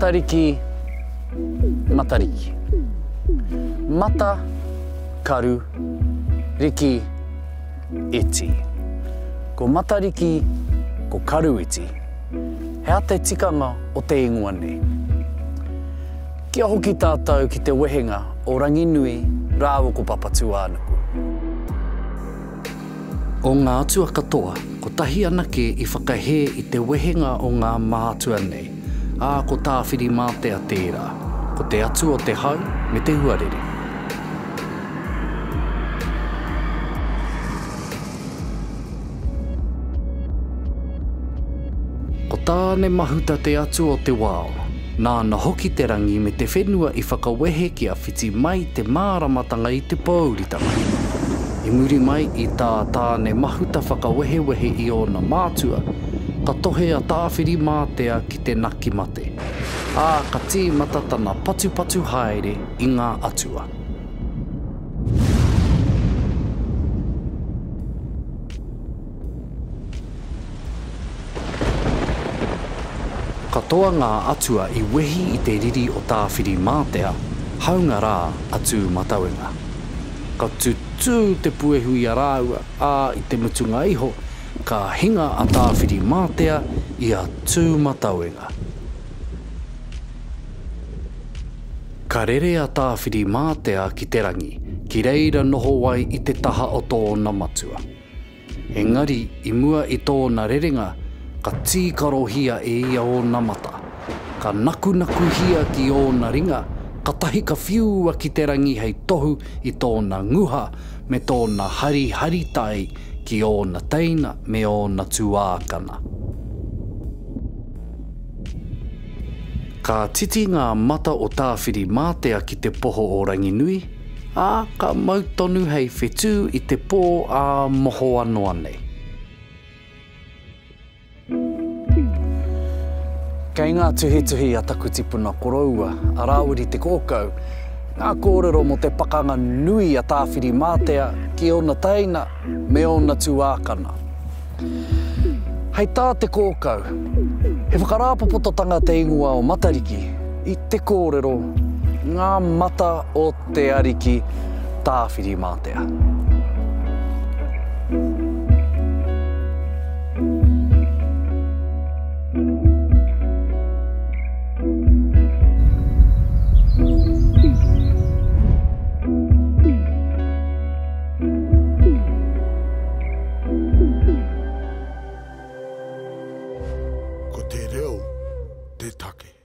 matariki, matariki. Mata, karu, riki, iti. Ko matariki, ko karu iti. Hea te tikanga o te ingoa nei. Kia hoki tātou ki te wehenga o Ranginui, rāua ko Papatū Ānuku. O ngā atua katoa, ko tahi anake i whakahe i te wehenga o ngā mātua nei, ko tāwhiri mātea tērā, ko te atu o te hau me te huarere. Ko tāne mahuta te atu o te wao, nāna hoki te rangi me te whenua i whakawehe ki a whiti mai te māramatanga i te pauritanga. I muri mai i tāne mahuta whakawehewehe i ōna mātua, ka tohe a tāwhiri mātea ki te naki mate. Ka tī matatana patu haere i ngā atua. Katoa ngā atua i wehi i te riri o tāwhiri mātea, haunga rā atu matauenga. Ka tutū te puehui a rāua, i te mutunga iho, ka hinga a tāwhiri mātea i a tū matauenga. Ka rere a tāwhiri mātea ki te rangi, ki reira noho wai i te taha o tōna matua. Engari, i mua i tōna rerenga, ka tīkaro hia e ia o nā mata. Ka naku hia ki o nā ringa, ka tahi ka whiua ki te rangi hei tohu i tōna nguha me tōna hari tai ki o nā teina me o nā tuākana. Ka titi ngā mata o tāwhiri mātea ki te poho o Ranginui, ka mautonu hei whetū i te pō a moho anoa nei. Kei ngā tuhi a taku tipuna koroua, a rāwiri te kōkau, ngā kōrero mo te pakanga nui a tāwhiri mātea ki ona teina me ona tuākana. Hei tā te kōkau, he whakarāpapototanga te ingoa o Matariki i te kōrero ngā mata o te ariki tāwhiri mātea. Ko te reo, te take.